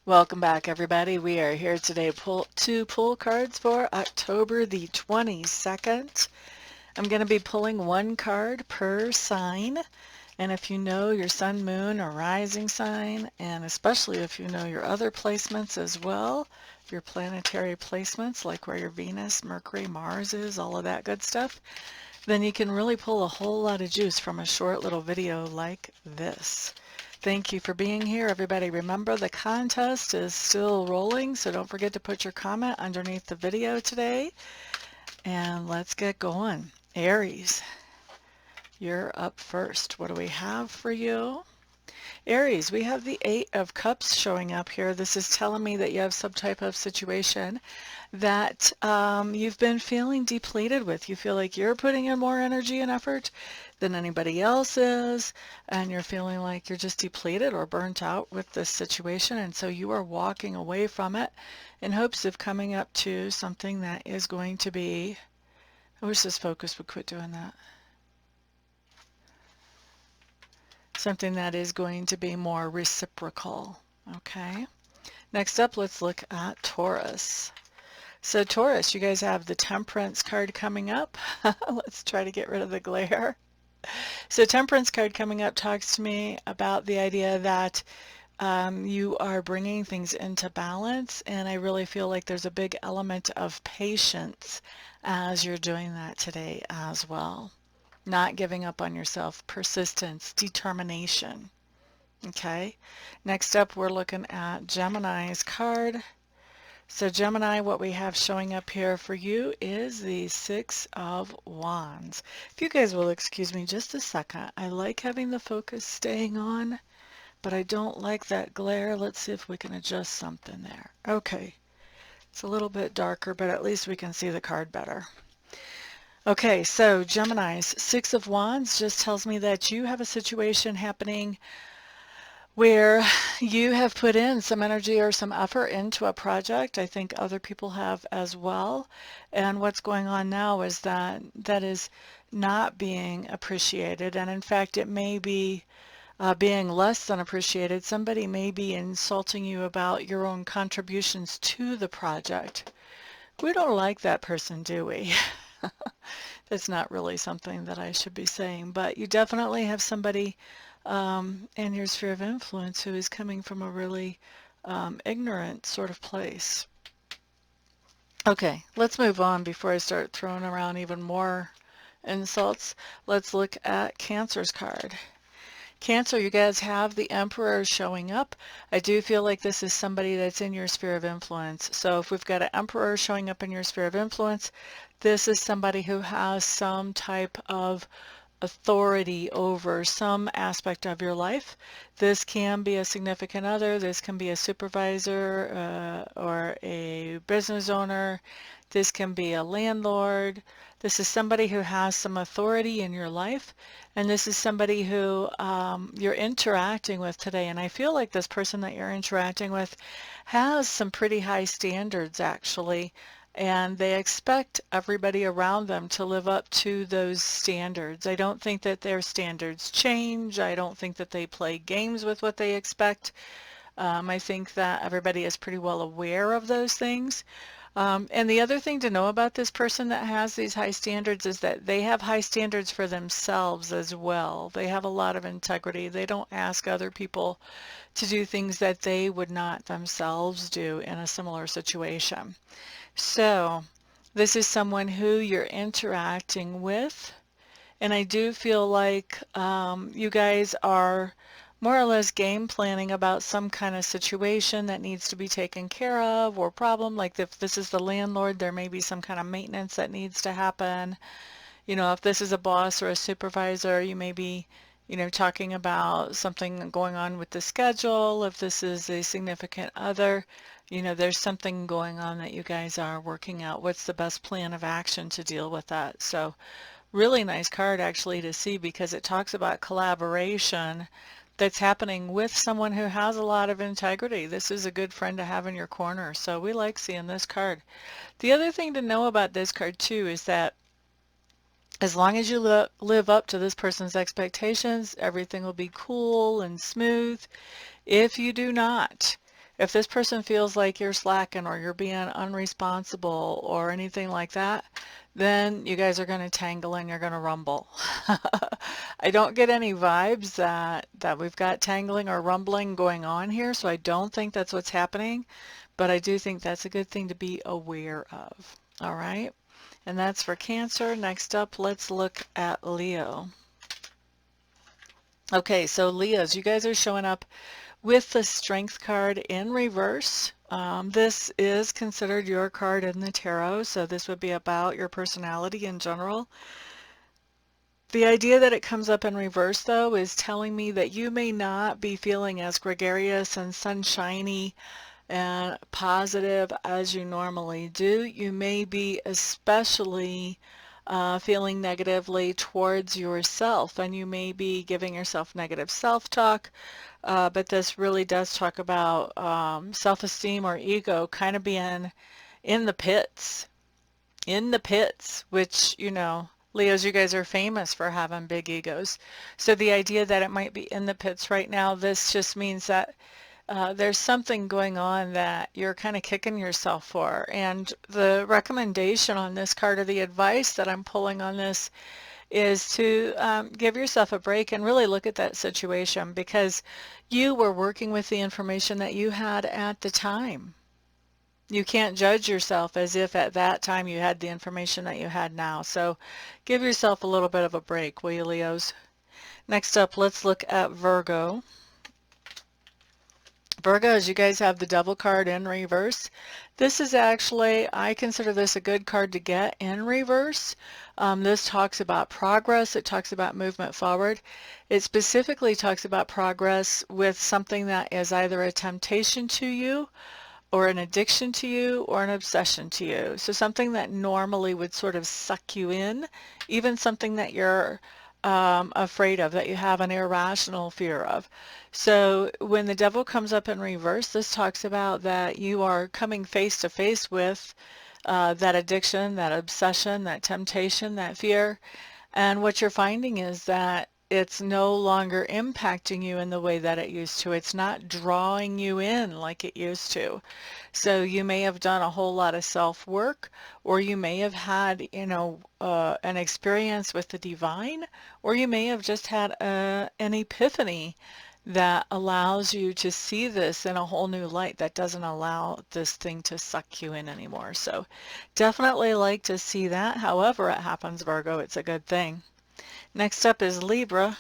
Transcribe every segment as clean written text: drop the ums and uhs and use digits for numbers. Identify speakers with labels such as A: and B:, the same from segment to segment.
A: Welcome back, everybody. We are here today to pull cards for October the 22nd. I'm going to be pulling one card per sign. And if you know your sun, moon, or rising sign, and especially if you know your other placements as well, your planetary placements, like where your Venus, Mercury, Mars is, all of that good stuff, then you can really pull a whole lot of juice from a short little video like this. Thank you for being here, everybody. Remember, the contest is still rolling, so don't forget to put your comment underneath the video today. And let's get going. Aries, you're up first. What do we have for you? Aries, we have the Eight of Cups showing up here. This is telling me that you have some type of situation that you've been feeling depleted with. You feel like you're putting in more energy and effort than anybody else is, and you're feeling like you're just depleted or burnt out with this situation, and so you are walking away from it in hopes of coming up to something that is going to be, I wish this focus would quit doing that, something that is going to be more reciprocal. Okay, next up, let's look at Taurus. So Taurus, you guys have the Temperance card coming up. Let's try to get rid of the glare. So Temperance card coming up talks to me about the idea that you are bringing things into balance, and I really feel like there's a big element of patience as you're doing that today as well. Not giving up on yourself, persistence, determination. Okay, next up we're looking at Gemini's card. So Gemini, what we have showing up here for you is the Six of Wands. If you guys will excuse me just a second, I like having the focus staying on, but I don't like that glare. Let's see if we can adjust something there. Okay, it's a little bit darker, but at least we can see the card better. Okay, so Gemini's Six of Wands just tells me that you have a situation happening where you have put in some energy or some effort into a project. I think other people have as well. And what's going on now is that that is not being appreciated. And in fact, it may be being less than appreciated. Somebody may be insulting you about your own contributions to the project. We don't like that person, do we? That's not really something that I should be saying, but you definitely have somebody in your sphere of influence who is coming from a really ignorant sort of place. Okay, let's move on before I start throwing around even more insults. Let's look at Cancer's card. Cancer, you guys have the Emperor showing up. I do feel like this is somebody that's in your sphere of influence. So if we've got an Emperor showing up in your sphere of influence, this is somebody who has some type of authority over some aspect of your life. This can be a significant other, this can be a supervisor or a business owner, this can be a landlord. This is somebody who has some authority in your life, and this is somebody who you're interacting with today. And I feel like this person that you're interacting with has some pretty high standards, actually, and they expect everybody around them to live up to those standards. I don't think that their standards change. I don't think that they play games with what they expect. I think that everybody is pretty well aware of those things. And the other thing to know about this person that has these high standards is that they have high standards for themselves as well. They have a lot of integrity. They don't ask other people to do things that they would not themselves do in a similar situation. So this is someone who you're interacting with, and I do feel like you guys are more or less game planning about some kind of situation that needs to be taken care of or problem. Like if this is the landlord, there may be some kind of maintenance that needs to happen. You know, if this is a boss or a supervisor, you may be, you know, talking about something going on with the schedule. If this is a significant other, you know, there's something going on that you guys are working out. What's the best plan of action to deal with that? So really nice card actually to see, because it talks about collaboration that's happening with someone who has a lot of integrity. This is a good friend to have in your corner. So we like seeing this card. The other thing to know about this card too is that as long as you live up to this person's expectations, everything will be cool and smooth. If you do not, If this person feels like you're slacking or you're being unresponsible or anything like that, then you guys are going to tangle and you're going to rumble. I don't get any vibes that we've got tangling or rumbling going on here, so I don't think that's what's happening, but I do think that's a good thing to be aware of. All right, and that's for Cancer. Next up, let's look at Leo. Okay, so Leos, you guys are showing up with the Strength card in reverse. This is considered your card in the tarot, so this would be about your personality in general. The idea that it comes up in reverse, though, is telling me that you may not be feeling as gregarious and sunshiny and positive as you normally do. You may be especially feeling negatively towards yourself, and you may be giving yourself negative self-talk, but this really does talk about self-esteem or ego kind of being in the pits, which, you know, Leos, you guys are famous for having big egos. So the idea that it might be in the pits right now, this just means that there's something going on that you're kind of kicking yourself for. And the recommendation on this card, or the advice that I'm pulling on this, is to give yourself a break and really look at that situation, because you were working with the information that you had at the time. You can't judge yourself as if at that time you had the information that you had now. So give yourself a little bit of a break, will you, Leos? Next up, let's look at Virgo. Virgos, you guys have the Devil card in reverse. This is actually, I consider this a good card to get in reverse. This talks about progress. It talks about movement forward. It specifically talks about progress with something that is either a temptation to you, or an addiction to you, or an obsession to you. So something that normally would sort of suck you in, even something that you're afraid of, that you have an irrational fear of. So when the Devil comes up in reverse, this talks about that you are coming face to face with that addiction, that obsession, that temptation, that fear. And what you're finding is that it's no longer impacting you in the way that it used to. It's not drawing you in like it used to. So you may have done a whole lot of self-work, or you may have had, you know, an experience with the divine, or you may have just had an epiphany that allows you to see this in a whole new light, that doesn't allow this thing to suck you in anymore. So definitely like to see that. However it happens, Virgo, it's a good thing. Next up is Libra.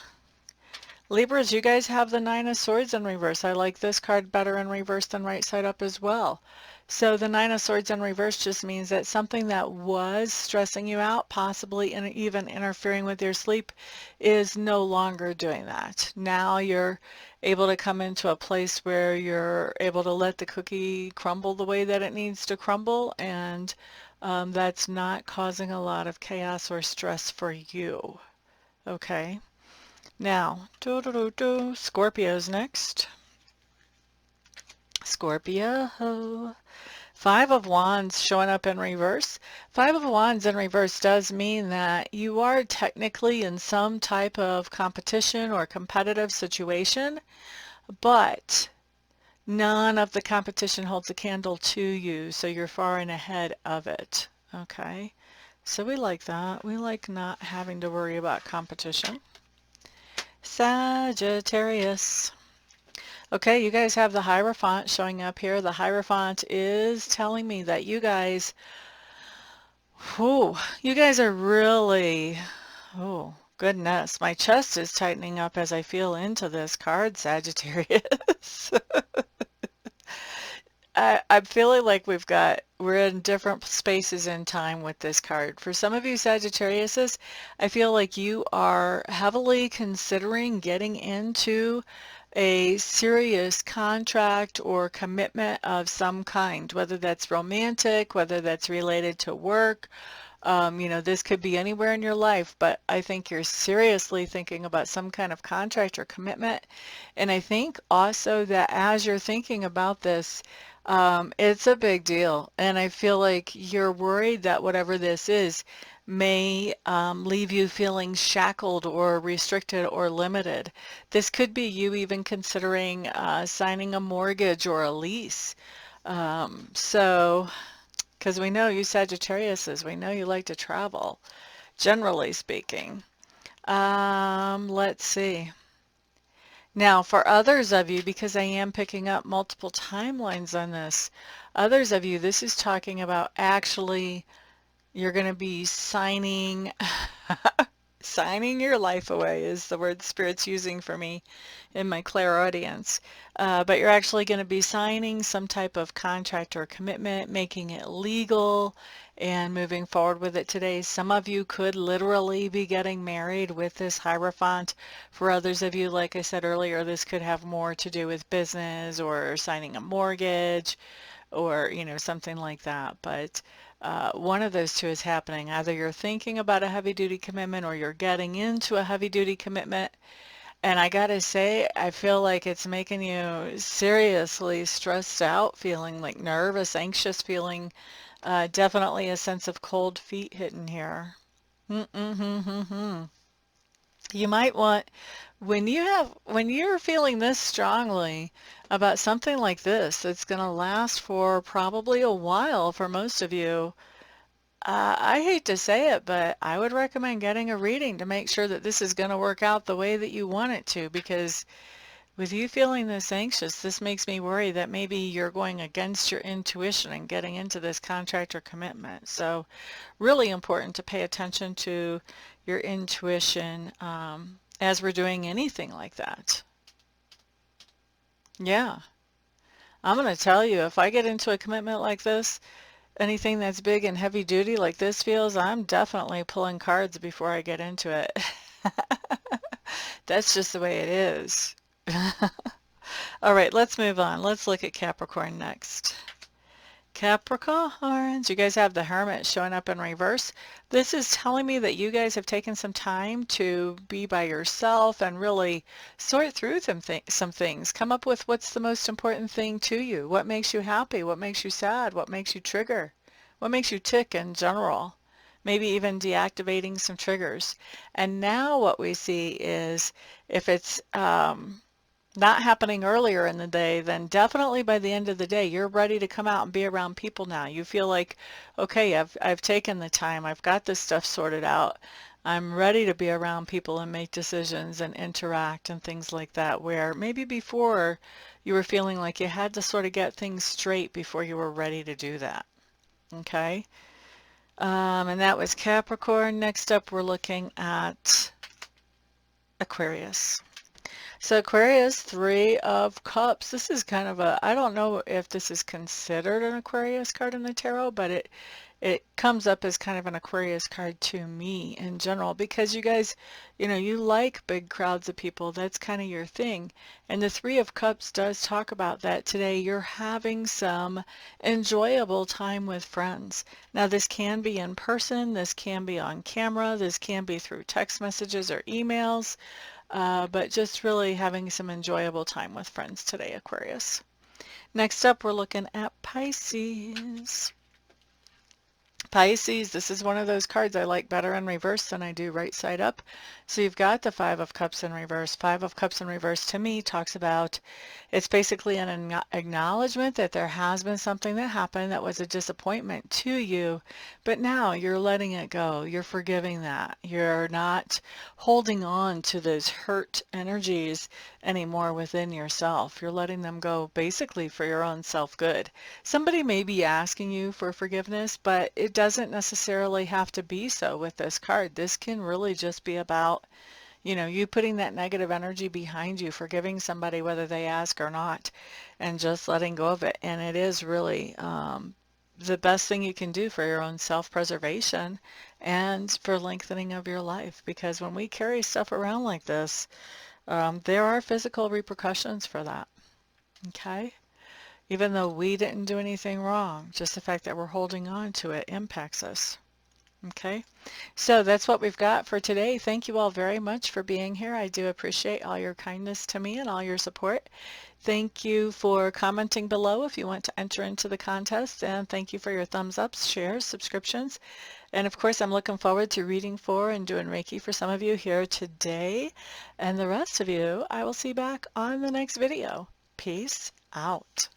A: Libras, you guys have the Nine of Swords in reverse. I like this card better in reverse than right side up as well. So the Nine of Swords in reverse just means that something that was stressing you out, possibly even interfering with your sleep, is no longer doing that. Now you're able to come into a place where you're able to let the cookie crumble the way that it needs to crumble, and that's not causing a lot of chaos or stress for you. Okay. Now, Scorpio's next. Scorpio. Five of Wands showing up in reverse. Five of Wands in reverse does mean that you are technically in some type of competition or competitive situation, but none of the competition holds a candle to you, so you're far and ahead of it. Okay, so we like that. We like not having to worry about competition. Sagittarius. Okay, you guys have the Hierophant showing up here. The Hierophant is telling me that you guys, you guys are really, goodness, my chest is tightening up as I feel into this card, Sagittarius. I'm feeling like we're in different spaces in time with this card. For some of you Sagittariuses, I feel like you are heavily considering getting into a serious contract or commitment of some kind, whether that's romantic, whether that's related to work. You know, this could be anywhere in your life, but I think you're seriously thinking about some kind of contract or commitment. And I think also that as you're thinking about this, it's a big deal. And I feel like you're worried that whatever this is may leave you feeling shackled or restricted or limited. This could be you even considering signing a mortgage or a lease. Because we know you Sagittariuses, we know you like to travel, generally speaking. Let's see. Now, for others of you, because I am picking up multiple timelines on this, others of you, this is talking about actually you're going to be signing signing your life away is the word Spirit's using for me in my clairaudience. But you're actually going to be signing some type of contract or commitment, making it legal and moving forward with it today. Some of you could literally be getting married with this Hierophant. For others of you, like I said earlier, this could have more to do with business or signing a mortgage or, you know, something like that. But one of those two is happening. Either you're thinking about a heavy-duty commitment or you're getting into a heavy-duty commitment. And I gotta say, I feel like it's making you seriously stressed out, feeling like nervous, anxious, feeling definitely a sense of cold feet hitting here. Mm-mm-hmm-hmm-hmm. You might want, when you're feeling this strongly about something like this, it's going to last for probably a while for most of you. I hate to say it, but I would recommend getting a reading to make sure that this is going to work out the way that you want it to, because with you feeling this anxious, this makes me worry that maybe you're going against your intuition and getting into this contract or commitment. So really important to pay attention to your intuition as we're doing anything like that. Yeah, I'm going to tell you, if I get into a commitment like this, anything that's big and heavy duty like this feels, I'm definitely pulling cards before I get into it. That's just the way it is. All right, let's move on. Let's look at Capricorn next. Capricorns, you guys have the Hermit showing up in reverse. This is telling me that you guys have taken some time to be by yourself and really sort through some things. Come up with what's the most important thing to you. What makes you happy? What makes you sad? What makes you trigger? What makes you tick in general? Maybe even deactivating some triggers. And now what we see is if it's not happening earlier in the day, then definitely by the end of the day, you're ready to come out and be around people now. You feel like, okay, I've taken the time. I've got this stuff sorted out. I'm ready to be around people and make decisions and interact and things like that, where maybe before you were feeling like you had to sort of get things straight before you were ready to do that. Okay? And that was Capricorn. Next up, we're looking at Aquarius. So Aquarius, Three of Cups. This is kind of a, I don't know if this is considered an Aquarius card in the tarot, but it comes up as kind of an Aquarius card to me in general, because you guys, you know, you like big crowds of people. That's kind of your thing. And the Three of Cups does talk about that today. You're having some enjoyable time with friends. Now, this can be in person, this can be on camera, this can be through text messages or emails. But just really having some enjoyable time with friends today, Aquarius. Next up, we're looking at Pisces. Pisces, this is one of those cards I like better in reverse than I do right side up. So you've got the Five of Cups in reverse. Five of Cups in reverse to me talks about, it's basically an acknowledgement that there has been something that happened that was a disappointment to you, but now you're letting it go. You're forgiving that. You're not holding on to those hurt energies anymore within yourself. You're letting them go basically for your own self-good. Somebody may be asking you for forgiveness, but it doesn't necessarily have to be so with this card. This can really just be about, you know, you putting that negative energy behind you, forgiving somebody whether they ask or not, and just letting go of it. And it is really the best thing you can do for your own self-preservation and for lengthening of your life. Because when we carry stuff around like this, there are physical repercussions for that. Okay? Even though we didn't do anything wrong, just the fact that we're holding on to it impacts us. Okay, so that's what we've got for today. Thank you all very much for being here. I do appreciate all your kindness to me and all your support. Thank you for commenting below if you want to enter into the contest, and thank you for your thumbs ups, shares, subscriptions. And of course, I'm looking forward to reading for and doing Reiki for some of you here today. And the rest of you, I will see back on the next video. Peace out.